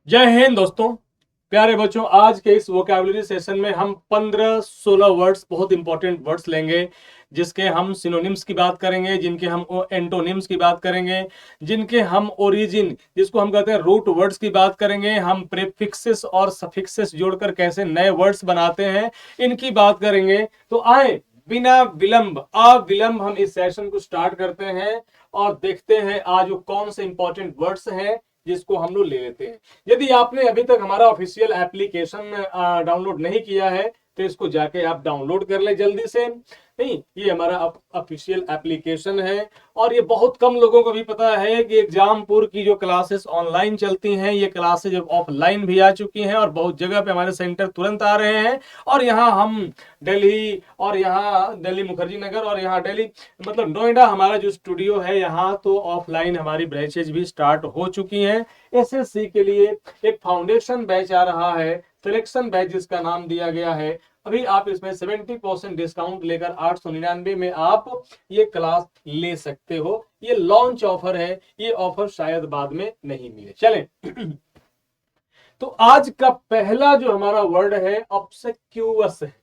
जय हिंद दोस्तों, प्यारे बच्चों। आज के इस वोकैबुलरी सेशन में हम 15-16 वर्ड्स, बहुत इंपॉर्टेंट वर्ड्स लेंगे, जिसके हम सिनोनिम्स की बात करेंगे, जिनके हम एंटोनिम्स की बात करेंगे, जिनके हम ओरिजिन, जिसको हम कहते हैं रूट वर्ड्स की बात करेंगे। हम प्रीफिक्सेस और सफिक्सेस जोड़कर कैसे नए वर्ड्स बनाते हैं, इनकी बात करेंगे। तो आए बिना विलंब अविलंब हम इस सेशन को स्टार्ट करते हैं और देखते हैं आज वो कौन से इंपॉर्टेंट वर्ड्स हैं जिसको हम लोग ले लेते हैं। यदि आपने अभी तक हमारा ऑफिशियल एप्लीकेशन डाउनलोड नहीं किया है तो इसको जाके आप डाउनलोड कर ले जल्दी से। नहीं, ये हमारा ऑफिशियल एप्लीकेशन है और ये बहुत कम लोगों को भी पता है कि एग्जामपुर की जो क्लासेस ऑनलाइन चलती हैं, ये क्लासेस ऑफलाइन भी आ चुकी हैं और बहुत जगह पे हमारे सेंटर तुरंत आ रहे हैं। और यहाँ हम दिल्ली, और यहाँ दिल्ली मुखर्जी नगर, और यहाँ दिल्ली मतलब नोएडा हमारा जो स्टूडियो है, यहाँ तो ऑफलाइन हमारी ब्रांचेज भी स्टार्ट हो चुकी हैं। एसएससी के लिए एक फाउंडेशन बैच आ रहा है, सिलेक्शन बैच जिसका नाम दिया गया है। अभी आप इसमें 70% डिस्काउंट लेकर 899 में आप ये क्लास ले सकते हो। ये लॉन्च ऑफर है, ये ऑफर शायद बाद में नहीं मिले। चलें तो आज का पहला जो हमारा वर्ड है ऑब्सेक्यूअस है।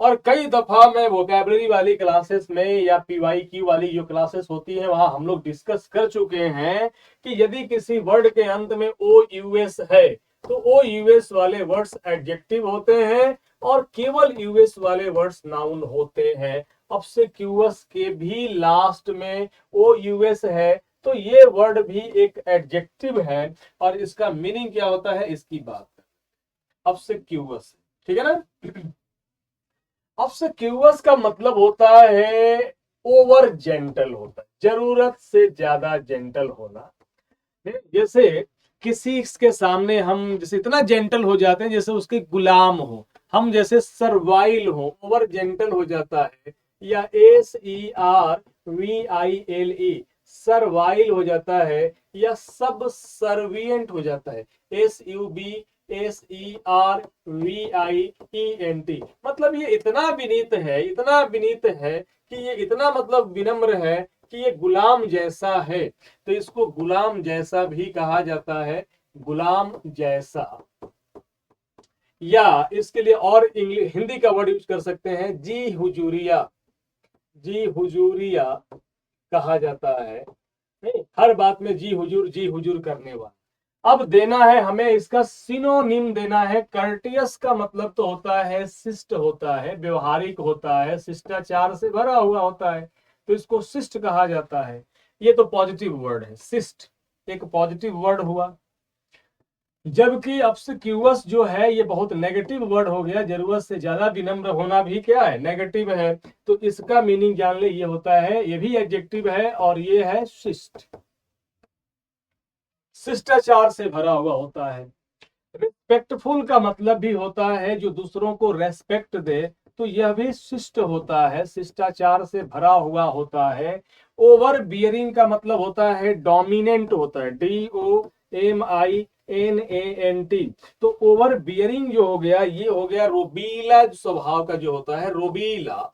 और कई दफा मैं वोकैबुलरी वाली क्लासेस में या पीवाईक्यू वाली जो क्लासेस होती है वहां हम लोग डिस्कस कर चुके हैं कि यदि किसी वर्ड के अंत में ओ यूएस है तो ओ यूएस वाले वर्ड्स एडजेक्टिव होते हैं और केवल यूएस वाले वर्ड्स नाउन होते हैं। ऑब्सेक्यूअस के भी लास्ट में ओ यूएस है तो ये वर्ड भी एक एडजेक्टिव है और इसका मीनिंग क्या होता है इसकी बात ऑब्सेक्यूअस। ठीक है ना। ऑब्सेक्यूअस का मतलब होता है ओवर जेंटल होता है, जरूरत से ज्यादा जेंटल होना। जैसे किसी के सामने हम जैसे इतना जेंटल हो जाते हैं जैसे उसके गुलाम हो, हम जैसे सर्वाइल हो, ओवर जेंटल हो जाता है। या SERVILE सर्वाइल हो जाता है या सब सर्वियंट हो जाता है। SUBSERVIENT मतलब ये इतना विनीत है, इतना विनीत है कि ये इतना मतलब विनम्र है कि ये गुलाम जैसा है। तो इसको गुलाम जैसा भी कहा जाता है, गुलाम जैसा। या इसके लिए और इंग्लिश हिंदी का वर्ड यूज कर सकते हैं, जी हुजूरिया। जी हुजूरिया कहा जाता है। नहीं, हर बात में जी हुजूर करने वाला। अब देना है हमें इसका सिनोनिम देना है। कर्टियस का मतलब तो होता है शिष्ट होता है, व्यवहारिक होता है, शिष्टाचार से भरा हुआ होता है, तो इसको शिष्ट कहा जाता है। ये तो पॉजिटिव वर्ड है, शिष्ट एक पॉजिटिव वर्ड हुआ। जबकि ऑब्सेक्यूअस जो है ये बहुत नेगेटिव वर्ड हो गया, जरूरत से ज्यादा विनम्र होना भी क्या है, नेगेटिव है। तो इसका मीनिंग जान ले, ये होता है, ये भी एडजेक्टिव है और ये है शिष्ट, शिष्टाचार से भरा हुआ होता है। रिस्पेक्टफुल का मतलब भी होता है जो दूसरों को रेस्पेक्ट दे, तो यह भी शिष्ट होता है, शिष्टाचार से भरा हुआ होता है। ओवर बियरिंग का मतलब होता है डोमिनेंट होता है, DOMINANT। तो ओवर बियरिंग जो हो गया ये हो गया रोबीला स्वभाव का जो होता है, रोबीला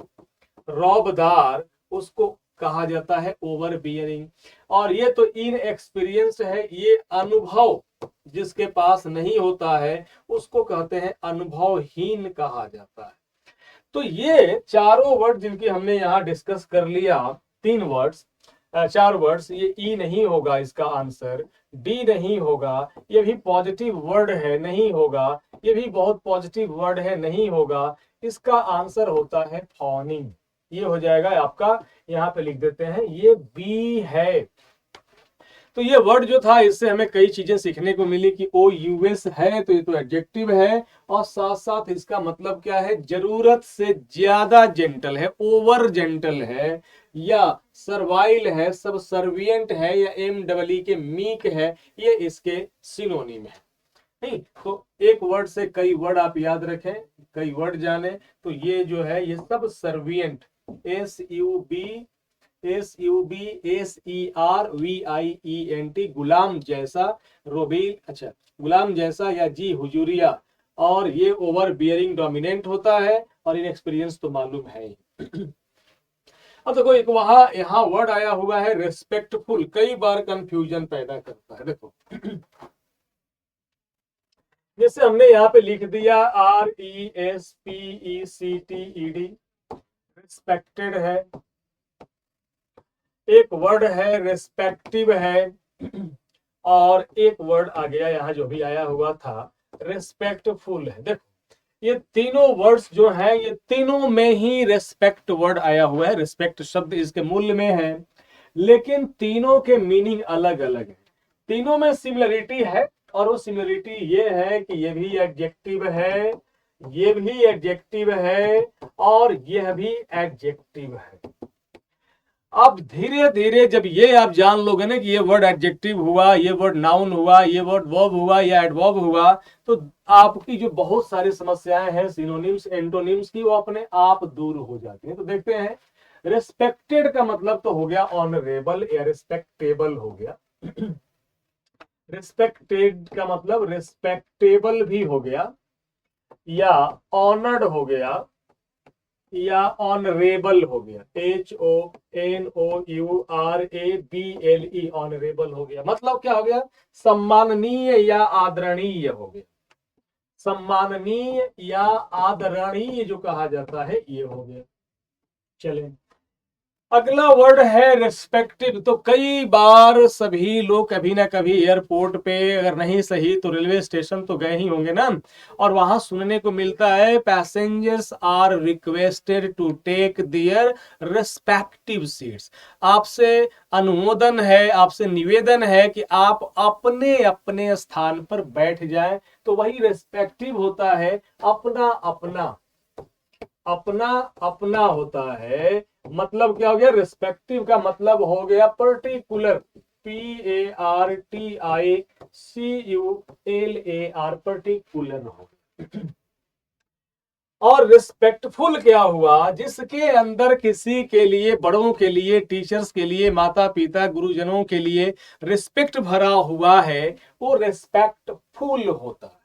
रौबदार, उसको कहा जाता है ओवर बियरिंग। और ये तो इन एक्सपीरियंस है, ये अनुभव जिसके पास नहीं होता है उसको कहते हैं अनुभवहीन कहा जाता है। तो ये चारों वर्ड जिनकी हमने यहाँ डिस्कस कर लिया, तीन वर्ड्स, चार वर्ड्स, ये ई नहीं होगा इसका आंसर, डी नहीं होगा, ये भी पॉजिटिव वर्ड है नहीं होगा, ये भी बहुत पॉजिटिव वर्ड है नहीं होगा। इसका आंसर होता है फॉनिंग। ये हो जाएगा आपका, यहाँ पे लिख देते हैं, ये बी है। तो ये वर्ड जो था इससे हमें कई चीजें सीखने को मिली कि ओ यूएस है तो ये तो एडजेक्टिव है और साथ साथ इसका मतलब क्या है, जरूरत से ज्यादा जेंटल है, ओवर जेंटल है, या सर्वाइल है, सब सर्वियंट है, या MEE के मीक है, ये इसके सिनोनिम है। नहीं तो एक वर्ड से कई वर्ड आप याद रखें, कई वर्ड जाने। तो ये जो है ये सब सर्वियंट, SUBSERVIENT गुलाम जैसा, रोबील अच्छा गुलाम जैसा या जी हुजूरिया। और ये ओवर बियरिंग डोमिनेंट होता है और इन एक्सपीरियंस तो मालूम है ही। अब देखो एक वहां यहाँ वर्ड आया हुआ है रिस्पेक्टफुल, कई बार कंफ्यूजन पैदा करता है। देखो जैसे हमने यहाँ पे लिख दिया RESPECTED, रिस्पेक्टेड है, एक वर्ड है रिस्पेक्टिव है, और एक वर्ड आ गया यहाँ जो भी आया हुआ था रिस्पेक्टफुल है। देखो ये तीनों वर्ड्स जो हैं ये तीनों में ही रेस्पेक्ट वर्ड आया हुआ है, रिस्पेक्ट शब्द इसके मूल में है, लेकिन तीनों के मीनिंग अलग अलग है। तीनों में सिमिलरिटी है, और वो सिमिलरिटी ये है कि ये भी एडजेक्टिव है, ये भी एडजेक्टिव है, और यह भी एडजेक्टिव है। अब धीरे धीरे जब ये आप जान लोगे ना कि ये वर्ड एडजेक्टिव हुआ, ये वर्ड नाउन हुआ, ये वर्ड वर्ब हुआ या एडवर्ब हुआ, तो आपकी जो बहुत सारी समस्याएं हैं सिनोनिम्स एंटोनिम्स की, वो अपने आप दूर हो जाती हैं। तो देखते हैं, रिस्पेक्टेड का मतलब तो हो गया ऑनरेबल या रिस्पेक्टेबल हो गया, रिस्पेक्टेड का मतलब रिस्पेक्टेबल भी हो गया, या ऑनर्ड हो गया, या ऑनरेबल हो गया, HONOURABLE, ऑनरेबल हो गया। मतलब क्या हो गया, सम्माननीय या आदरणीय हो गया, सम्माननीय या आदरणीय जो कहा जाता है ये हो गया। चलें, अगला वर्ड है रिस्पेक्टिव। तो कई बार सभी लोग कभी ना कभी एयरपोर्ट पे, अगर नहीं सही तो रेलवे स्टेशन तो गए ही होंगे ना, और वहां सुनने को मिलता है passengers are requested to take their respective seats. आपसे अनुमोदन है, आपसे निवेदन है कि आप अपने अपने स्थान पर बैठ जाएं। तो वही रिस्पेक्टिव होता है, अपना अपना, अपना अपना होता है। मतलब क्या हो गया, रिस्पेक्टिव का मतलब हो गया पर्टिकुलर, PARTICULAR, पर्टिकुलर हो गया। और रिस्पेक्टफुल क्या हुआ, जिसके अंदर किसी के लिए, बड़ों के लिए, टीचर्स के लिए, माता पिता गुरुजनों के लिए रिस्पेक्ट भरा हुआ है, वो रिस्पेक्टफुल होता है।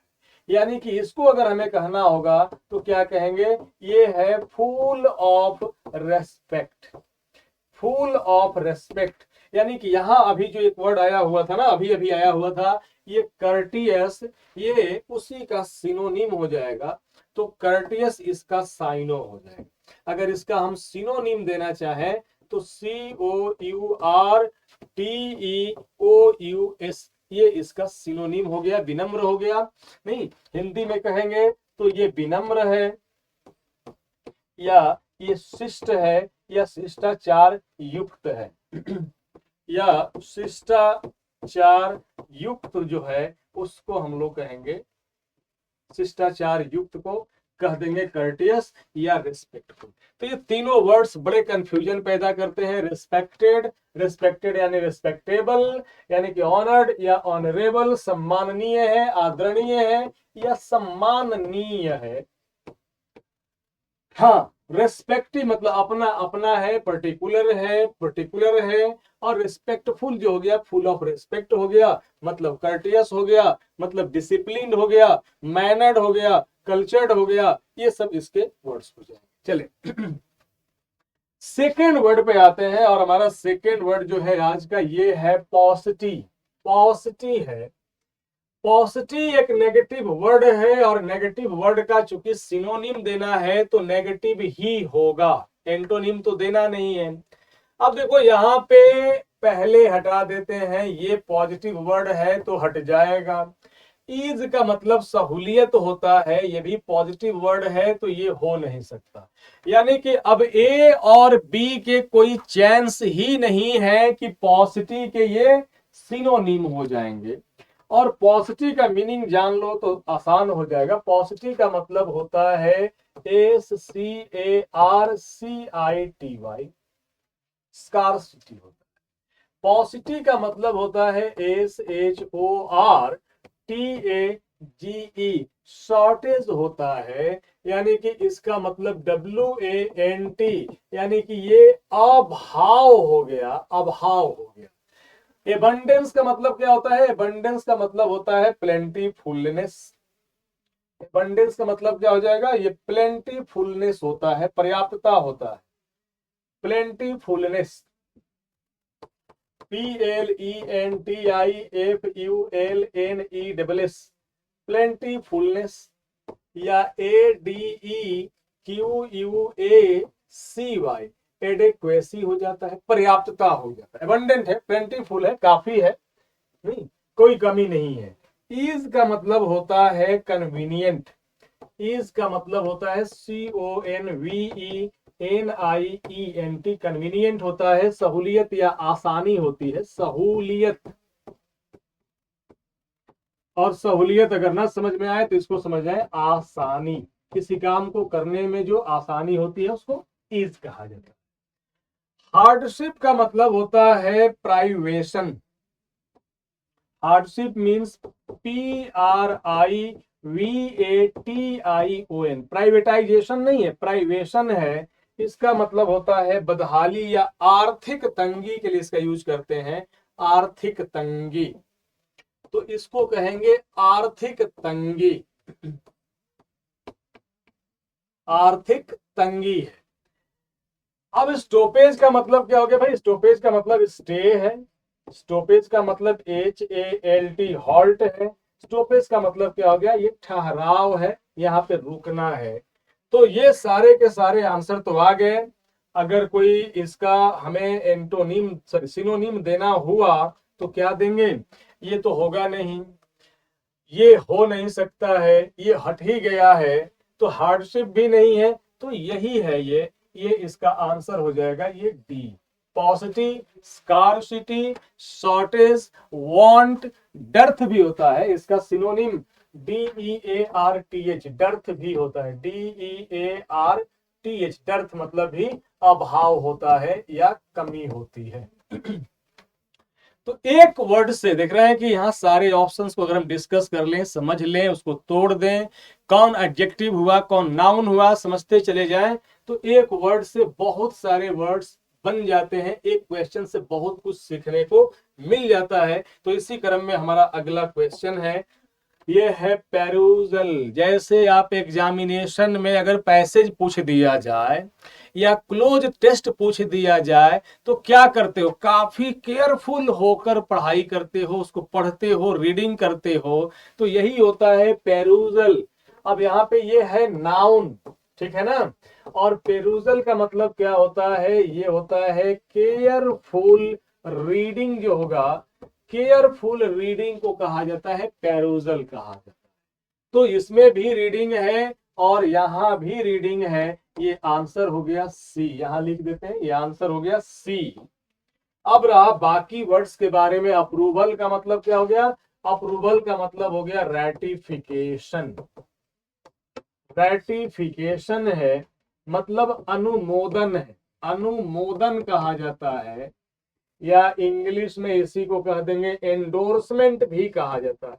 यानी कि इसको अगर हमें कहना होगा तो क्या कहेंगे, ये है full of respect, full of respect. यानी कि यहां अभी जो एक वर्ड आया हुआ था ना, अभी अभी आया हुआ था, ये कर्टियस, ये उसी का सिनोनिम हो जाएगा। तो कर्टियस इसका साइनो हो जाएगा। अगर इसका हम सिनोनिम देना चाहें तो COURTEOUS, ये इसका सिनोनिम हो गया, विनम्र हो गया। नहीं, हिंदी में कहेंगे तो ये विनम्र है, या ये शिष्ट है, या शिष्टाचार युक्त है, या शिष्टाचार युक्त जो है उसको हम लोग कहेंगे, शिष्टाचार युक्त को कह देंगे कर्टियस या रिस्पेक्टफुल। तो ये तीनों वर्ड्स बड़े कंफ्यूजन पैदा करते हैं। रिस्पेक्टेड, रिस्पेक्टेड यानी रिस्पेक्टेबल, यानी कि ऑनर्ड या ऑनरेबल, सम्माननीय है, आदरणीय है, या सम्माननीय है। हाँ, रेस्पेक्टिव मतलब अपना अपना है, पर्टिकुलर है, पर्टिकुलर है। और रिस्पेक्टफुल जो हो गया, फुल ऑफ रिस्पेक्ट हो गया, मतलब कर्टियस हो गया, मतलब डिसिप्लिन हो गया, मैनर्ड हो गया, कल्चर्ड हो गया। ये सब इसके वर्ड्स हो जाएंगे। चले सेकेंड वर्ड पे आते हैं, और हमारा सेकेंड वर्ड जो है आज का ये है पॉसिटी। पॉसिटी है, पॉसिटी एक नेगेटिव वर्ड है, और नेगेटिव वर्ड का चूंकि सिनोनिम देना है तो नेगेटिव ही होगा, एंटोनिम तो देना नहीं है। अब देखो यहाँ पे पहले हटा देते हैं, ये पॉजिटिव वर्ड है तो हट जाएगा। ईज का मतलब सहूलियत होता है, ये भी पॉजिटिव वर्ड है तो ये हो नहीं सकता। यानी कि अब ए और बी के कोई चांस ही नहीं है कि पॉजिटिव के ये सिनोनिम हो जाएंगे। और पॉजिटिव का मीनिंग जान लो तो आसान हो जाएगा। पॉजिटिव का मतलब होता है SCARCITY, स्कार्सिटी होता है। पॉजिटिव का मतलब होता है SHORTAGE, शॉर्टेज होता है। यानी कि इसका मतलब WANT, यानी कि ये अभाव हो गया, अभाव हो गया। एबंडेंस का मतलब क्या होता है, एबंडेंस का मतलब होता है प्लेंटीफुलनेस। एबंडेंस का मतलब क्या हो जाएगा, ये प्लेंटीफुलनेस होता है, पर्याप्तता होता है, प्लेंटीफुलनेस, PLENTIFULNESS, प्लेंटीफुलनेस, या ADEQUACY एडेक्वेसी हो जाता है, पर्याप्तता हो जाता है। एबंडेंट है, प्लेंटीफुल है, काफी है, नहीं कोई कमी नहीं है। ईज का मतलब होता है कन्वीनियंट, ईज का मतलब होता है CONVENIENT, कन्वीनियंट होता है सहूलियत या आसानी होती है, सहूलियत। और सहूलियत अगर ना समझ में आए तो इसको समझ आए आसानी, किसी काम को करने में जो आसानी होती है उसको ईज कहा जाता है। हार्डशिप का मतलब होता है privation, hardship means PRIVATION, privatisation नहीं है, प्राइवेशन है। इसका मतलब होता है बदहाली या आर्थिक तंगी के लिए इसका यूज करते हैं, आर्थिक तंगी, तो इसको कहेंगे आर्थिक तंगी, आर्थिक तंगी है। अब स्टॉपेज का मतलब क्या हो गया भाई? स्टॉपेज का मतलब स्टे है, स्टॉपेज का मतलब HALT, हॉल्ट है। स्टॉपेज का मतलब क्या हो गया? ये ठहराव है, यहाँ पे रुकना है। तो ये सारे के सारे आंसर तो आ गए। अगर कोई इसका हमें एंटोनिम सॉरी सिनोनिम देना हुआ तो क्या देंगे? ये तो होगा नहीं, ये हो नहीं सकता है, ये हट ही गया है, तो हार्डशिप भी नहीं है, तो यही है ये इसका आंसर हो जाएगा ये D. पॉसिटी, scarcity, shortage, want, dearth भी होता है, इसका सिनोनिम DEARTH, डर्थ भी होता है, DEARTH, डर्थ मतलब भी अभाव होता है या कमी होती है। तो एक वर्ड से देख रहे हैं कि यहाँ सारे ऑप्शंस को अगर हम डिस्कस कर लें, समझ लें, उसको तोड़ दें, कौन एडजेक्टिव हुआ कौन नाउन हुआ समझते चले जाएं, तो एक वर्ड से बहुत सारे वर्ड्स बन जाते हैं, एक क्वेश्चन से बहुत कुछ सीखने को मिल जाता है। तो इसी क्रम में हमारा अगला क्वेश्चन है, ये है पेरूजल। जैसे आप एग्जामिनेशन में अगर पैसेज पूछ दिया जाए या क्लोज टेस्ट पूछ दिया जाए तो क्या करते हो? काफी केयरफुल होकर पढ़ाई करते हो, उसको पढ़ते हो, रीडिंग करते हो, तो यही होता है पेरूजल। अब यहाँ पे ये है नाउन, ठीक है ना, और पेरूजल का मतलब क्या होता है? ये होता है केयरफुल रीडिंग, जो होगा केयरफुल रीडिंग को कहा जाता है पेरूजल कहा जाता है। तो इसमें भी रीडिंग है और यहां भी रीडिंग है, ये आंसर हो गया सी, यहां लिख देते हैं, ये आंसर हो गया सी। अब रहा बाकी वर्ड्स के बारे में। अप्रूवल का मतलब क्या हो गया? अप्रूवल का मतलब हो गया रैटिफिकेशन, रैटिफिकेशन है मतलब अनुमोदन है, अनुमोदन कहा जाता है, या इंग्लिश में इसी को कह देंगे एंडोर्समेंट भी कहा जाता है।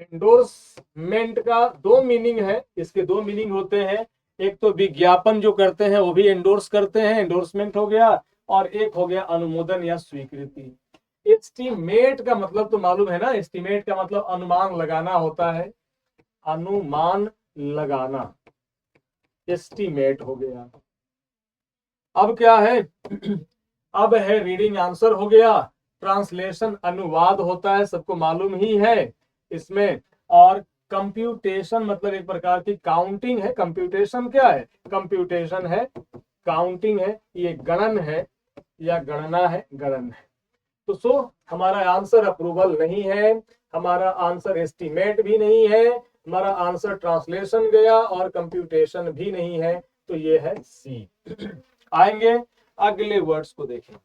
एंडोर्समेंट का दो मीनिंग है, इसके दो मीनिंग होते हैं, एक तो विज्ञापन जो करते हैं वो भी एंडोर्स करते हैं, एंडोर्समेंट हो गया, और एक हो गया अनुमोदन या स्वीकृति। एस्टीमेट का मतलब तो मालूम है ना, एस्टीमेट का मतलब अनुमान लगाना होता है, अनुमान लगाना, एस्टीमेट हो गया। अब क्या है? अब है रीडिंग, आंसर हो गया। ट्रांसलेशन अनुवाद होता है, सबको मालूम ही है इसमें। और कंप्यूटेशन मतलब एक प्रकार की काउंटिंग है। कंप्यूटेशन क्या है? कंप्यूटेशन है काउंटिंग है, ये गणन है या गणना है, गणन है। तो हमारा आंसर अप्रूवल नहीं है, हमारा आंसर एस्टीमेट भी नहीं है, हमारा आंसर ट्रांसलेशन गया, और कंप्यूटेशन भी नहीं है, तो ये है सी। आएंगे अगले वर्ड्स को देखेंगे।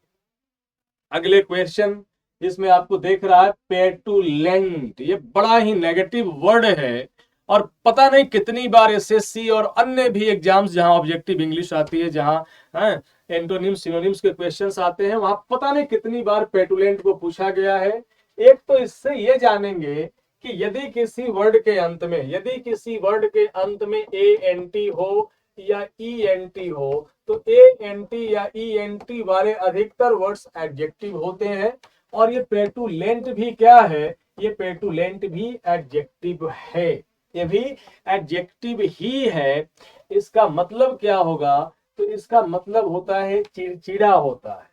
अगले क्वेश्चन जिसमें आपको देख रहा है पेटुलेंट, ये बड़ा ही नेगेटिव वर्ड है, और पता नहीं कितनी बार एसएससी और अन्य भी एग्जाम्स जहां ऑब्जेक्टिव इंग्लिश आती है, जहां एंटोनिम्स सिनोनिम्स के क्वेश्चंस आते हैं, वहां पता नहीं कितनी बार पेटुलेंट को पूछा गया है। एक तो इससे ये जानेंगे कि यदि किसी वर्ड के अंत में, यदि किसी वर्ड के अंत में ANT हो या ENT हो, तो ANT या ENT वाले अधिकतर वर्ड्स एडजेक्टिव होते हैं, और ये पेटुलेंट भी क्या है? ये पेटुलेंट भी एडजेक्टिव है, ये भी एडजेक्टिव ही है। इसका मतलब क्या होगा? तो इसका मतलब होता है चिड़चिड़ा होता है,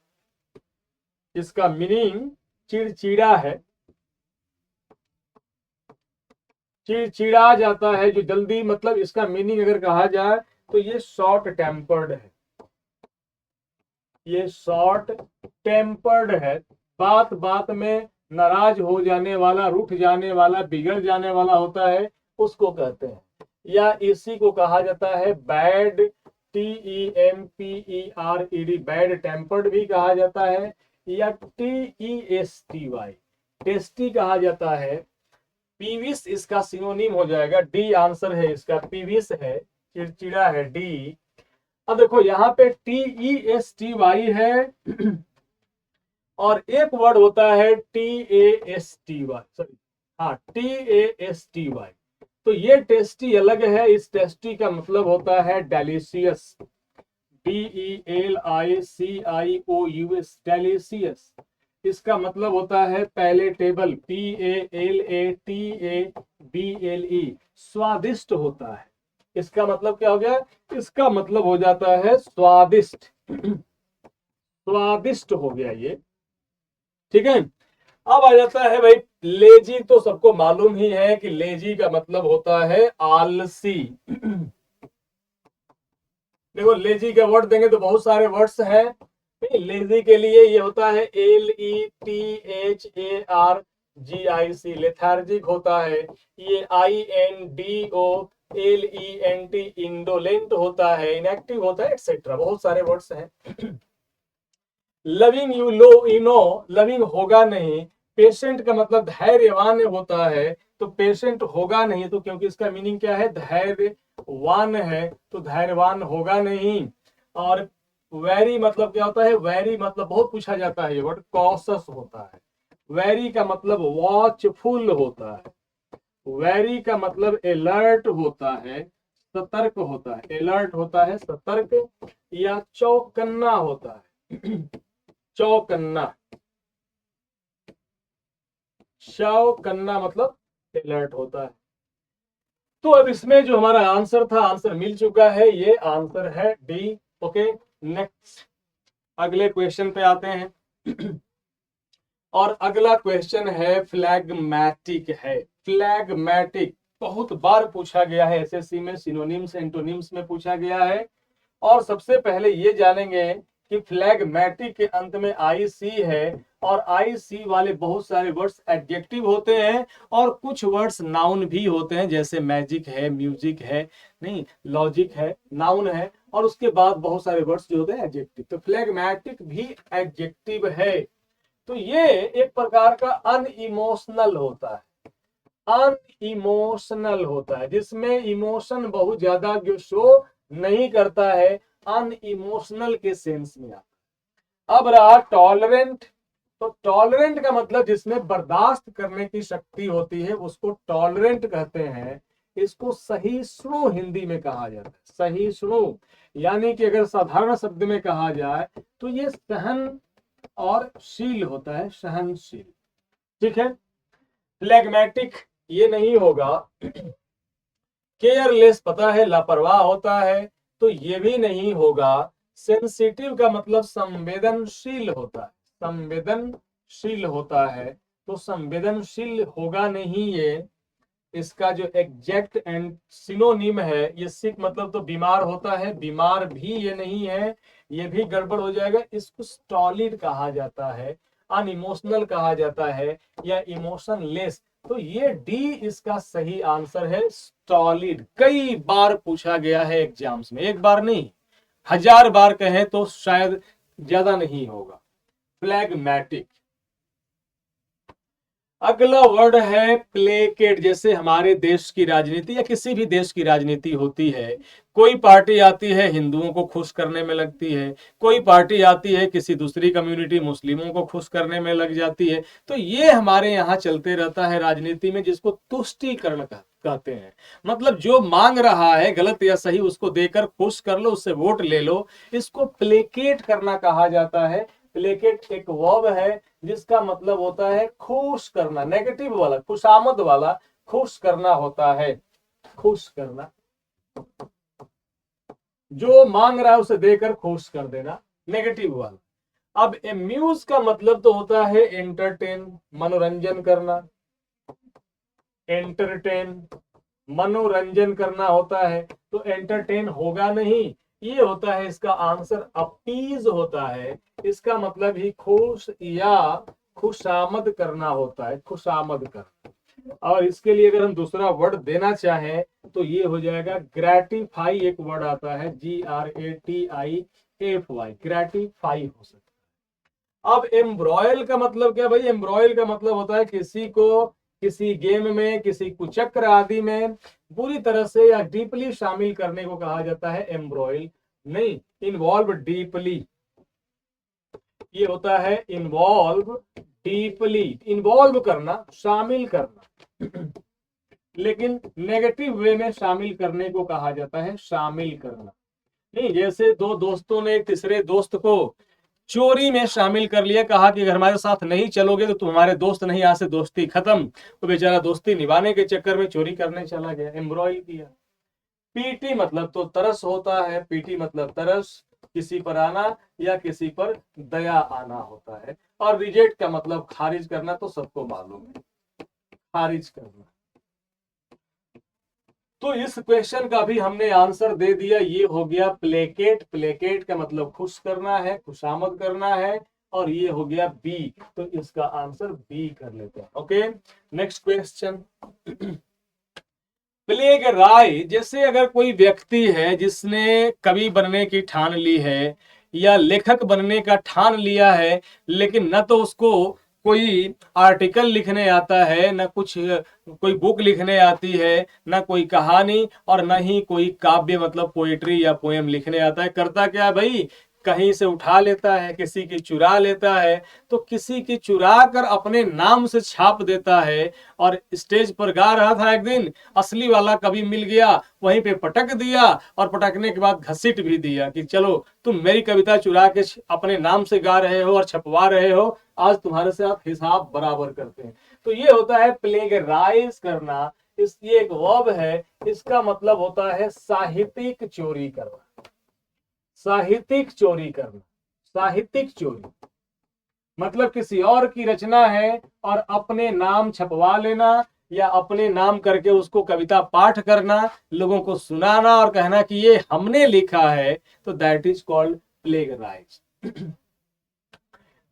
इसका मीनिंग चिड़चिड़ा है। चिड़चिड़ा जाता है, जो जल्दी, मतलब इसका मीनिंग अगर कहा जाए तो ये शॉर्ट टेम्पर्ड है, ये शॉर्ट टेम्पर्ड है, बात बात में नाराज हो जाने वाला, रूठ जाने वाला, बिगड़ जाने वाला होता है, उसको कहते हैं। या इसी को कहा जाता है बैड, TEMPERED, बैड टेम्पर्ड भी कहा जाता है, या TESTY, टेस्टी कहा जाता है। पीविस इसका सिनोनिम हो जाएगा, डी आंसर है इसका, पीविस है, चिड़चिड़ा है, डी। अब देखो यहाँ पे TESTY है और एक वर्ड होता है TASTY, सॉरी, हाँ TASTY। तो ये टेस्टी अलग है, इस टेस्टी का मतलब होता है डेलिशियस, DELICIOUS, डेलिशियस। इसका मतलब होता है पैलेटेबल, PALATABLE, स्वादिष्ट होता है। इसका मतलब क्या हो गया, इसका मतलब हो जाता है स्वादिष्ट, स्वादिष्ट हो गया ये, ठीक है। अब आ जाता है भाई लेजी, तो सबको मालूम ही है कि लेजी का मतलब होता है आलसी। देखो लेजी का वर्ड देंगे तो बहुत सारे वर्ड्स हैं, लेजी के लिए ये होता है LETHARGIC, लेथार्जिक होता है। ये INDOLENT, इंडोलेंट होता है, इनएक्टिव होता है, एक्सेट्रा, बहुत सारे वर्ड्स हैं। Loving you low Eno, loving होगा नहीं, पेशेंट का मतलब धैर्यवान होता है, तो पेशेंट होगा नहीं, तो क्योंकि इसका मीनिंग क्या है, धैर्यवान है, तो धैर्यवान होगा नहीं। और वेरी मतलब क्या होता है, वेरी मतलब बहुत पूछा जाता है ये वर्ड, कॉशस होता है। वेरी का मतलब वॉचफुल होता है, वेरी का मतलब अलर्ट होता है, सतर्क होता है, अलर्ट होता है, सतर्क, या चौकन्ना होता है, चौकन्ना, चौकन्ना मतलब अलर्ट होता है। तो अब इसमें जो हमारा आंसर था, आंसर मिल चुका है, ये आंसर है डी। ओके, नेक्स्ट अगले क्वेश्चन पे आते हैं। और अगला क्वेश्चन है फ्लैगमैटिक है। फ्लैगमैटिक बहुत बार पूछा गया है एसएससी में, सिनोनिम्स एंटोनिम्स में पूछा गया है। और सबसे पहले ये जानेंगे कि फ्लैगमैटिक के अंत में IC है, और IC वाले बहुत सारे वर्ड्स एडजेक्टिव होते हैं, और कुछ वर्ड्स नाउन भी होते हैं, जैसे मैजिक है, म्यूजिक है, नहीं लॉजिक है, नाउन है, और उसके बाद बहुत सारे वर्ड्स जो होते हैं एडजेक्टिव। तो फ्लैगमैटिक भी एडजेक्टिव है। तो ये एक प्रकार का अनइमोशनल होता है, अनइमोशनल होता है, जिसमें इमोशन बहुत ज्यादा जो शो नहीं करता है, अनइमोशनल के सेंस में आता। अब रहा टॉलरेंट। तो टॉलरेंट का मतलब जिसमें बर्दाश्त करने की शक्ति होती है, उसको टॉलरेंट कहते हैं। इसको सहिष्णु हिंदी में कहा जाता है, सहिष्णु, यानी कि अगर साधारण शब्द में कहा जाए तो ये सहन और शील होता है, सहनशील, ठीक है। फ्लैगमैटिक ये नहीं होगा। केयरलेस पता है लापरवाह होता है, तो ये भी नहीं होगा। सेंसिटिव का मतलब संवेदनशील होता है, संवेदनशील होता है, तो संवेदनशील होगा नहीं ये। इसका जो एग्जैक्ट एंड सिनोनिम है, ये सिक मतलब तो बीमार होता है, बीमार भी ये नहीं है, ये भी गड़बड़ हो जाएगा। इसको स्टॉलिड कहा जाता है, अनइमोशनल कहा जाता है, या इमोशनलेस। तो ये डी इसका सही आंसर है, स्टॉलिड। कई बार पूछा गया है एग्जाम्स में, एक बार नहीं 1000 बार कहें तो शायद ज्यादा नहीं होगा। फ्लैगमैटिक। अगला वर्ड है प्लेकेट। जैसे हमारे देश की राजनीति या किसी भी देश की राजनीति होती है, कोई पार्टी आती है हिंदुओं को खुश करने में लगती है, कोई पार्टी आती है किसी दूसरी कम्युनिटी मुस्लिमों को खुश करने में लग जाती है। तो ये हमारे यहाँ चलते रहता है राजनीति में, जिसको तुष्टीकरण कहते हैं। मतलब जो मांग रहा है गलत या सही, उसको देकर खुश कर लो, उससे वोट ले लो, इसको प्लेकेट करना कहा जाता है। प्लेकेट एक वर्ब है जिसका मतलब होता है खुश करना, नेगेटिव वाला, खुशामद वाला, खुश करना होता है, खुश करना। जो मांग रहा है उसे देकर खुश कर देना, नेगेटिव वाला। अब एम्यूज का मतलब तो होता है एंटरटेन, मनोरंजन करना। एंटरटेन, मनोरंजन करना होता है, तो एंटरटेन होगा नहीं, ये होता है इसका आंसर अपीज होता है। इसका मतलब ही खुश या खुशामद करना होता है, खुशामद करना। और इसके लिए अगर हम दूसरा वर्ड देना चाहें तो ये हो जाएगा ग्रेटिफाई, एक वर्ड आता है GRATIFY, ग्रेटिफाई हो सकता है। अब एम्ब्रॉयल का मतलब क्या भाई? एम्ब्रॉयल का मतलब होता है किसी को किसी गेम में, किसी कुचक्र आदि में बुरी तरह से या डीपली शामिल करने को कहा जाता है एम्ब्रॉयल, नहीं इन्वॉल्व डीपली, ये होता है इन्वॉल्व डीपली, इन्वॉल्व करना, शामिल करना। लेकिन नेगेटिव वे में शामिल करने को कहा जाता है शामिल करना। नहीं, जैसे दो दोस्तों ने एक तीसरे दोस्त को चोरी में शामिल कर लिया, कहा कि अगर हमारे साथ नहीं चलोगे तो तुम हमारे दोस्त नहीं, यहाँ से दोस्ती खत्म। तो बेचारा दोस्ती निभाने के चक्कर में चोरी करने चला गया, एम्ब्रॉयल किया। पीटी मतलब तो तरस होता है, पीटी मतलब तरस, किसी पर आना या किसी पर दया आना होता है। और रिजेक्ट का मतलब खारिज करना, तो सबको मालूम है, खारिज करना। तो इस क्वेश्चन का भी हमने आंसर दे दिया, ये हो गया प्लेकेट। प्लेकेट का मतलब खुश करना है, खुशामद करना है, और ये हो गया बी, तो इसका आंसर बी कर लेते हैं। Okay, next question. प्लेगराइज, जैसे अगर कोई व्यक्ति है जिसने कवि बनने की ठान ली है या लेखक बनने का ठान लिया है, लेकिन न तो उसको कोई आर्टिकल लिखने आता है, न कुछ कोई बुक लिखने आती है, न कोई कहानी, और न ही कोई काव्य मतलब पोएट्री या पोएम लिखने आता है। करता क्या है भाई? कहीं से उठा लेता है, किसी की चुरा लेता है, तो किसी की चुरा कर अपने नाम से छाप देता है। और स्टेज पर गा रहा था, एक दिन असली वाला कवि मिल गया, वहीं पे पटक दिया, और पटकने के बाद घसीट भी दिया कि चलो तुम मेरी कविता चुरा के अपने नाम से गा रहे हो और छपवा रहे हो, आज तुम्हारे साथ हिसाब बराबर करते हैं। तो ये होता है प्लेगराइज करना। ये एक वर्ब है, इसका मतलब होता है साहित्यिक चोरी करना, साहित्यिक चोरी करना। साहित्यिक चोरी मतलब किसी और की रचना है और अपने नाम छपवा लेना, या अपने नाम करके उसको कविता पाठ करना, लोगों को सुनाना और कहना कि ये हमने लिखा है, तो दैट इज कॉल्ड प्लेगराइज।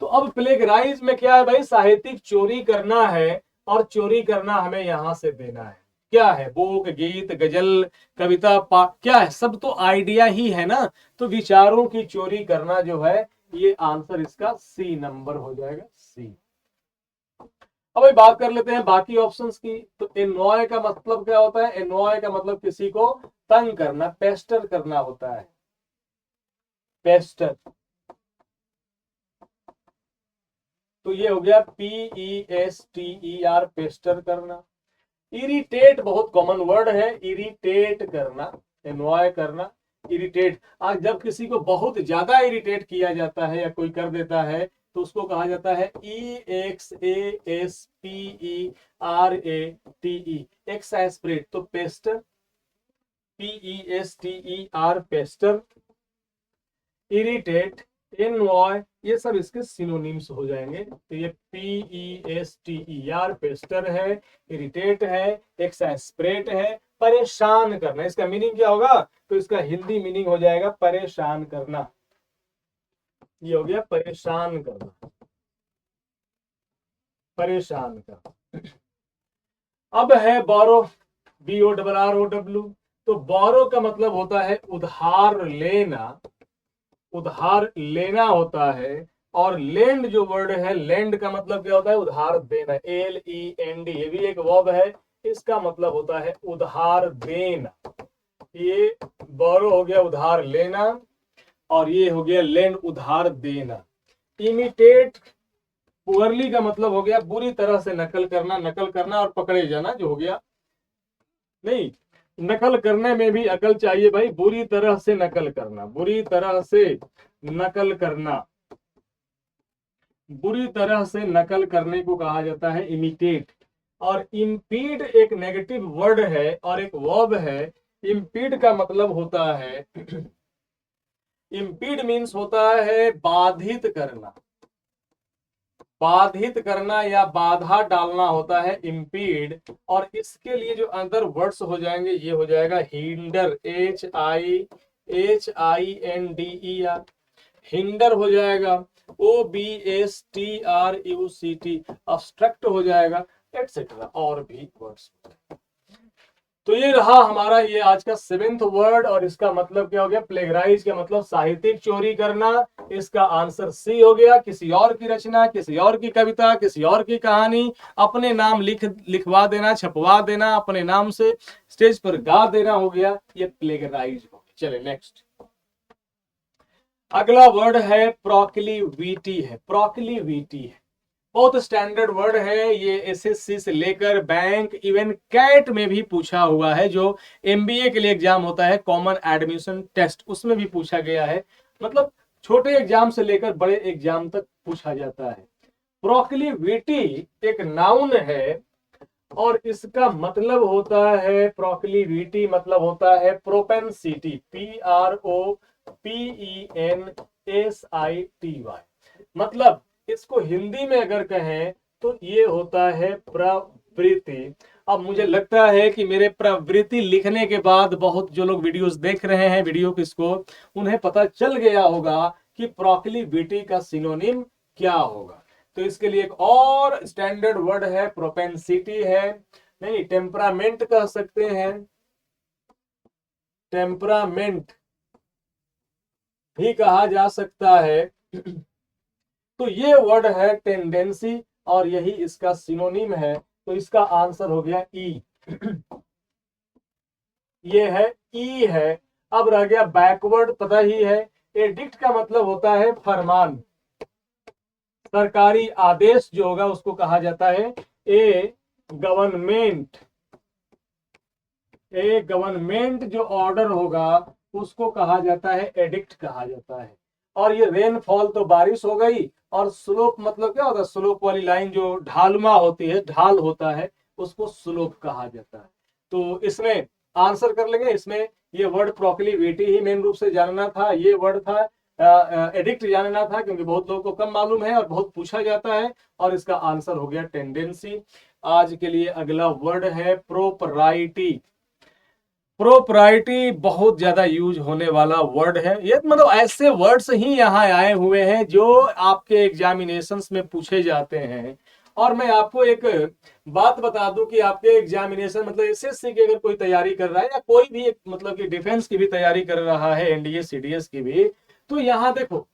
तो अब प्लेगराइज में क्या है भाई? साहित्यिक चोरी करना है, और चोरी करना हमें यहां से देना है। क्या है? बुक, गीत, गजल, कविता, क्या है? सब तो आइडिया ही है ना। तो विचारों की चोरी करना जो है, ये आंसर इसका सी नंबर हो जाएगा, सी। अब भाई बात कर लेते हैं बाकी ऑप्शंस की। तो एनॉय का मतलब क्या होता है? एनॉय का मतलब किसी को तंग करना, पेस्टर करना होता है, पेस्टर। तो ये हो गया PESTER, पेस्टर करना। इरिटेट बहुत कॉमन वर्ड है, इरिटेट करना, एनॉय करना, इरिटेट। आज जब किसी को बहुत ज्यादा इरिटेट किया जाता है या कोई कर देता है, तो उसको कहा जाता है EXASPERATE, एक्सैस्परेट। तो Pasteur, PESTER, Pasteur, irritate, annoy, ये सब इसके सिनोनिम्स हो जाएंगे। तो ये PESTER पेस्टर है, इरिटेट है, एक्सैस्परेट है, परेशान करना। इसका मीनिंग क्या होगा? तो इसका हिंदी मीनिंग हो जाएगा परेशान करना। ये हो गया परेशान करना, परेशान करना। अब है बोरो, BORROW। तो बोरो का मतलब होता है उधार लेना, उधार लेना होता है। और लेंड जो वर्ड है, लेंड का मतलब क्या होता है? उधार देना, LEND, ये भी एक वर्ब है, इसका मतलब होता है उधार देना। ये बोरो हो गया उधार लेना, और ये हो गया लेंड, उधार देना। इमिटेट पुअरली का मतलब हो गया बुरी तरह से नकल करना, नकल करना और पकड़े जाना, जो हो गया। नहीं, नकल करने में भी अकल चाहिए भाई, बुरी तरह से नकल करना, बुरी तरह से नकल करना, बुरी तरह से नकल करने को कहा जाता है इमिटेट। और इम्पीड एक नेगेटिव वर्ड है और एक वर्ब है। इम्पीड का मतलब होता है, इम्पीड मीन्स होता है बाधित करना, बाधित करना या बाधा डालना होता है इम्पीड, और इसके लिए जो अदर वर्ड्स हो जाएंगे ये हो जाएगा हिंडर, HINDER, हिंडर हो जाएगा, OBSTRUCT, ऑब्स्ट्रक्ट हो जाएगा, एटसेट्रा और भी वर्ड्स। तो ये रहा हमारा ये आज का 7th वर्ड, और इसका मतलब क्या हो गया, प्लेगराइज का मतलब साहित्यिक चोरी करना। इसका आंसर सी हो गया, किसी और की रचना, किसी और की कविता, किसी और की कहानी अपने नाम लिखवा देना, छपवा देना, अपने नाम से स्टेज पर गा देना, हो गया ये प्लेगराइज हो गया। चले नेक्स्ट, अगला वर्ड है प्रोक्लिविटी है। प्रोक्लिविटी है बहुत स्टैंडर्ड वर्ड है, ये एसएससी से लेकर बैंक, इवन कैट में भी पूछा हुआ है, जो एमबीए के लिए एग्जाम होता है, कॉमन एडमिशन टेस्ट, उसमें भी पूछा गया है। मतलब छोटे एग्जाम से लेकर बड़े एग्जाम तक पूछा जाता है। प्रोक्लिविटी एक नाउन है, और इसका मतलब होता है, प्रोक्लिविटी मतलब होता है प्रोपेंसिटी, PROPENSITY, मतलब इसको हिंदी में अगर कहें तो ये होता है प्रवृत्ति। अब मुझे लगता है कि मेरे प्रवृत्ति लिखने के बाद बहुत जो लोग वीडियोस देख रहे हैं, वीडियो किसको, उन्हें पता चल गया होगा कि प्रोक्लिविटी का सिनोनिम क्या होगा। तो इसके लिए एक और स्टैंडर्ड वर्ड है, प्रोपेंसिटी है, नहीं टेम्परामेंट कह सकते हैं, टेम्परामेंट भी कहा जा सकता है। तो ये वर्ड है टेंडेंसी, और यही इसका सिनोनिम है। तो इसका आंसर हो गया ई। ये है ई है। अब रह गया बैकवर्ड, पता ही है। एडिक्ट का मतलब होता है फरमान, सरकारी आदेश जो होगा उसको कहा जाता है ए गवर्नमेंट। ए गवर्नमेंट जो ऑर्डर होगा उसको कहा जाता है एडिक्ट कहा जाता है। और ये रेनफॉल तो बारिश हो गई, और स्लोप मतलब क्या होता है, स्लोप वाली लाइन जो ढालुमा होती है, ढाल होता है, उसको स्लोप कहा जाता है। तो इसमें आंसर कर लेंगे, इसमें ये वर्ड प्रोक्लिविटी ही मेन रूप से जानना था, ये वर्ड था एडिक्ट जानना था, क्योंकि बहुत लोगों को कम मालूम है और बहुत पूछा जाता है, और इसका आंसर हो गया टेंडेंसी। आज के लिए अगला वर्ड है प्रोपराइटी। प्रोपराइटी बहुत ज्यादा यूज होने वाला वर्ड है, ये मतलब ऐसे वर्ड्स ही यहाँ आए हुए हैं जो आपके एग्जामिनेशंस में पूछे जाते हैं। और मैं आपको एक बात बता दूं कि आपके एग्जामिनेशन मतलब एसएससी की अगर कोई तैयारी कर रहा है, या कोई भी एक मतलब कि डिफेंस की भी तैयारी कर रहा है, एनडीए सीडीएस की भी, तो यहाँ देखो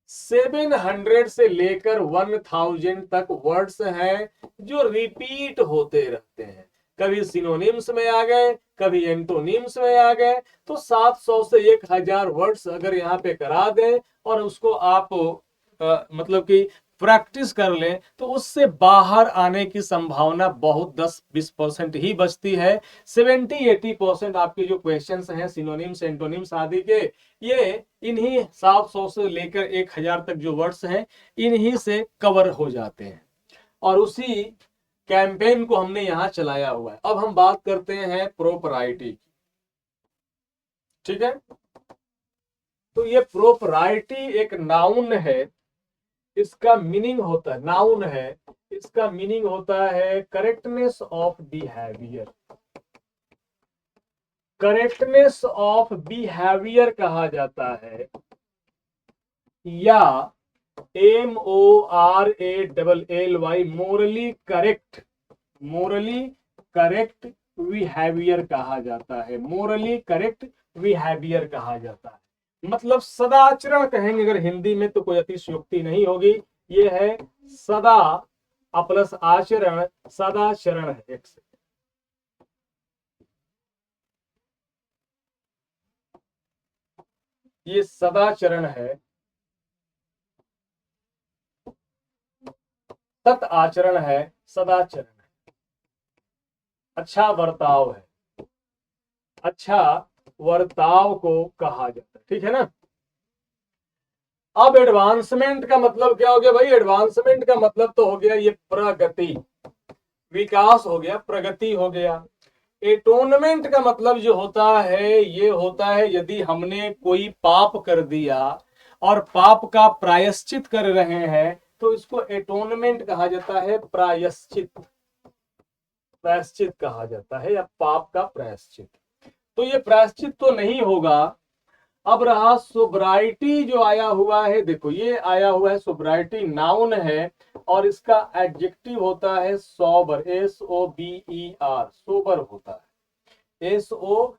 700 से लेकर 1000 तक वर्ड्स हैं जो रिपीट होते रहते हैं। कभी सिनोनिम्स में आ गए, कभी एंटोनिम्स में आ गए। तो 700 से 1000 वर्ड्स अगर यहाँ पे करा दें और उसको आप मतलब कि प्रैक्टिस कर लें, तो उससे बाहर आने की संभावना बहुत 10-20% ही बचती है। 70-80% आपके जो क्वेश्चंस हैं सिनोनिम्स एंटोनिम्स आदि के, ये इन्हीं 700 से लेकर 1000 तक जो वर्ड्स हैं इन्हीं से कवर हो जाते हैं, और उसी कैंपेन को हमने यहां चलाया हुआ है। अब हम बात करते हैं प्रोपराइटी की, ठीक है। तो ये प्रोपराइटी एक नाउन है, इसका मीनिंग होता है, नाउन है, इसका मीनिंग होता है correctness of behaviour. Correctness of behaviour कहा जाता है, या MORALLY morally correct, morally correct behaviour कहा जाता है, मोरली करेक्ट बिहेवियर कहा जाता है। मतलब सदाचरण कहेंगे अगर हिंदी में, तो कोई अतिशयोक्ति नहीं होगी। ये है सदा प्लस आचरण, सदाचरण है एक से। ये सदाचरण है, सत आचरण है, सदाचरण है, अच्छा बर्ताव है, अच्छा वर्ताव को कहा जाता है, ठीक है ना। अब एडवांसमेंट का मतलब क्या हो गया भाई, एडवांसमेंट का मतलब तो हो गया ये प्रगति, विकास हो गया, प्रगति हो गया। एटोनमेंट का मतलब जो होता है, ये होता है यदि हमने कोई पाप कर दिया और पाप का प्रायश्चित कर रहे हैं, तो इसको एटोनमेंट कहा जाता है, प्रायश्चित, प्रायश्चित कहा जाता है, या पाप का प्रायश्चित। तो ये प्रायश्चित तो नहीं होगा। अब रहा सोब्राइटी जो आया हुआ है, देखो ये आया हुआ है सोब्राइटी, नाउन है और इसका एडजेक्टिव होता है सोबर, SOBER, सोबर होता है, SOBER।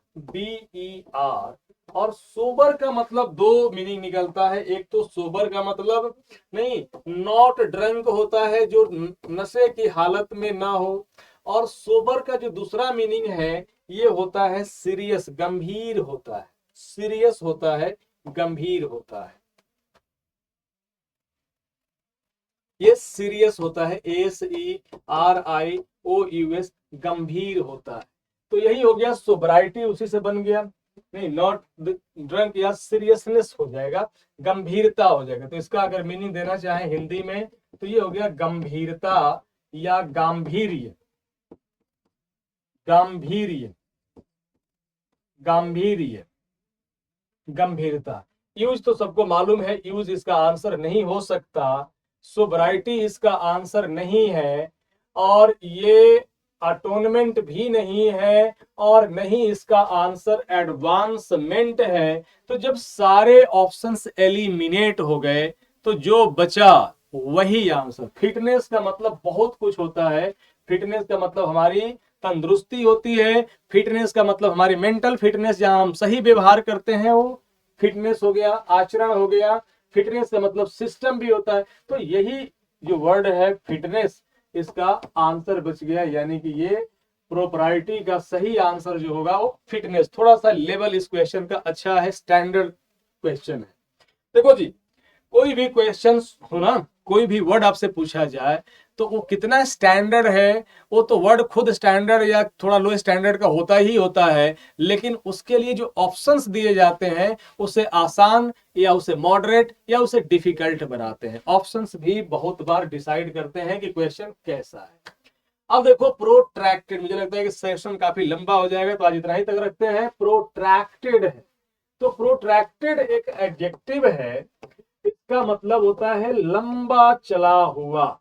और सोबर का मतलब दो मीनिंग निकलता है, एक तो सोबर का मतलब नहीं नॉट ड्रंक होता है, जो नशे की हालत में ना हो, और सोबर का जो दूसरा मीनिंग है ये होता है सीरियस, गंभीर होता है, सीरियस होता है, गंभीर होता है, ये सीरियस होता है, SERIOUS, गंभीर होता है। तो यही हो गया सोब्राइटी, उसी से बन गया, नहीं नॉट ड्रंक या सीरियसनेस हो जाएगा, गंभीरता हो जाएगा। तो इसका अगर मीनिंग देना चाहे हिंदी में तो ये हो गया गंभीरता या गांभीर्य, गांभीर्य, गांभीर्य, गंभीरता। यूज तो सबको मालूम है, यूज इसका आंसर नहीं हो सकता, सोब्राइटी इसका आंसर नहीं है, और ये अटोनमेंट भी नहीं है, और नहीं इसका आंसर एडवांसमेंट है। तो जब सारे ऑप्शंस एलिमिनेट हो गए तो जो बचा वही आंसर। फिटनेस का मतलब बहुत कुछ होता है, फिटनेस का मतलब हमारी तंदुरुस्ती होती है, फिटनेस का मतलब हमारी मेंटल फिटनेस, जहां हम सही व्यवहार करते हैं वो फिटनेस हो गया, आचरण हो गया। फिटनेस का मतलब सिस्टम भी होता है। तो यही जो वर्ड है फिटनेस, इसका आंसर बच गया, यानी कि ये प्रोपराइटी का सही आंसर जो होगा वो फिटनेस। थोड़ा सा लेवल इस क्वेश्चन का अच्छा है, स्टैंडर्ड क्वेश्चन है। देखो जी, कोई भी क्वेश्चन हो ना, कोई भी वर्ड आपसे पूछा जाए तो वो कितना स्टैंडर्ड है, वो तो वर्ड खुद स्टैंडर्ड या थोड़ा लो स्टैंडर्ड का होता ही होता है, लेकिन उसके लिए जो ऑप्शंस दिए जाते हैं उसे आसान या उसे मॉडरेट या उसे डिफिकल्ट बनाते हैं। ऑप्शंस भी बहुत बार डिसाइड करते हैं कि क्वेश्चन कैसा है। अब देखो प्रोट्रैक्टेड, मुझे लगता है कि सेशन काफी लंबा हो जाएगा तो आज इतना ही तक रखते हैं। प्रोट्रैक्टेड है, तो प्रोट्रैक्टेड एक एडजेक्टिव है, इसका मतलब होता है लंबा चला हुआ,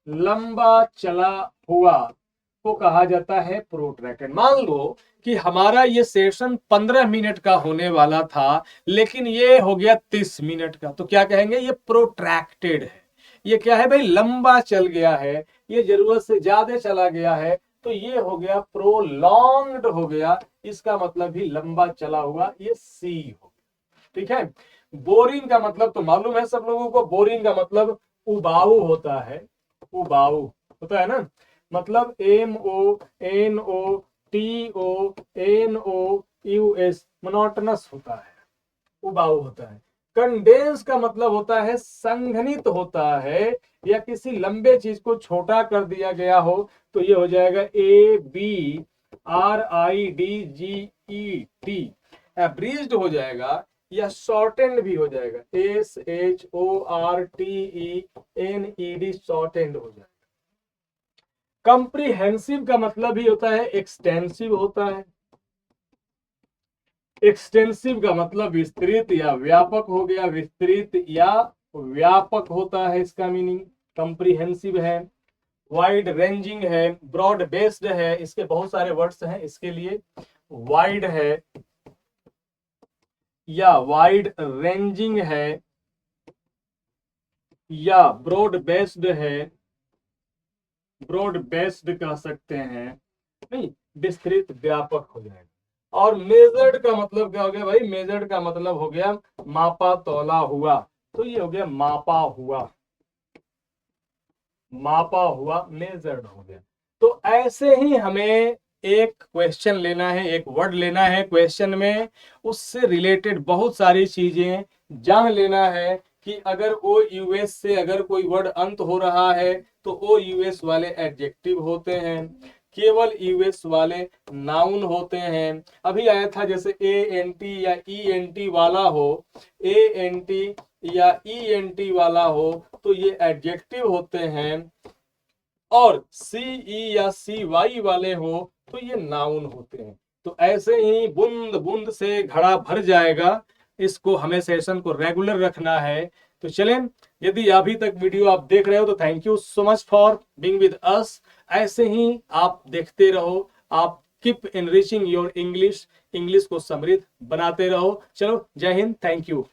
लंबा चला हुआ को कहा जाता है प्रोट्रैक्टेड। मान लो कि हमारा ये सेशन 15 मिनट का होने वाला था, लेकिन ये हो गया 30 मिनट का, तो क्या कहेंगे, ये प्रोट्रैक्टेड है। ये क्या है भाई, लंबा चल गया है, ये जरूरत से ज्यादा चला गया है, तो ये हो गया प्रोलॉन्ग्ड हो गया, इसका मतलब भी लंबा चला हुआ, ये सी हो गया। ठीक है। बोरिंग का मतलब तो मालूम है सब लोगों को, बोरिंग का मतलब उबाऊ होता है, उबाऊ होता है ना, मतलब MONOTONOUS, मोनोटनस होता है, उबाऊ होता है। कंडेंस का मतलब होता है संघनित होता है, या किसी लंबे चीज को छोटा कर दिया गया हो, तो ये हो जाएगा ABRIDGET। एब्रीज्ड हो जाएगा या शॉर्टेंड भी हो जाएगा, SHORTENED, शॉर्टेंड हो जाएगा। कंप्रीहेंसिव का मतलब ही होता है एक्सटेंसिव होता है, एक्सटेंसिव का मतलब विस्तृत या व्यापक हो गया, विस्तृत या व्यापक होता है इसका मीनिंग, कंप्रीहेंसिव है। वाइड रेंजिंग है, ब्रॉड बेस्ड है, इसके बहुत सारे वर्ड्स हैं इसके लिए। वाइड है या वाइड रेंजिंग है या ब्रॉड बेस्ड है, ब्रॉड बेस्ड कह सकते हैं, नहीं विस्तृत व्यापक हो जाएगा। और मेजर्ड का मतलब क्या हो गया भाई, मेजर्ड का मतलब हो गया मापा तौला हुआ, तो ये हो गया मापा हुआ, मापा हुआ, मेजर्ड हो गया। तो ऐसे ही हमें एक क्वेश्चन लेना है, एक वर्ड लेना है क्वेश्चन में, उससे रिलेटेड बहुत सारी चीजें जान लेना है कि अगर ओ यूएस से अगर कोई वर्ड अंत हो रहा है तो ओ यूएस वाले एडजेक्टिव होते हैं, केवल यूएस वाले नाउन होते हैं। अभी आया था जैसे ANT या ENT वाला हो, ANT या ENT वाला हो तो ये एडजेक्टिव होते हैं, और CE या CY वाले हो तो ये नाउन होते हैं। तो ऐसे ही बूंद बूंद से घड़ा भर जाएगा, इसको हमें सेशन को रेगुलर रखना है। तो चलें यदि अभी तक वीडियो आप देख रहे हो तो thank you so much for being with us. ऐसे ही आप देखते रहो, आप keep enriching your English, English को समृद्ध बनाते रहो। चलो, जय हिंद, थैंक यू।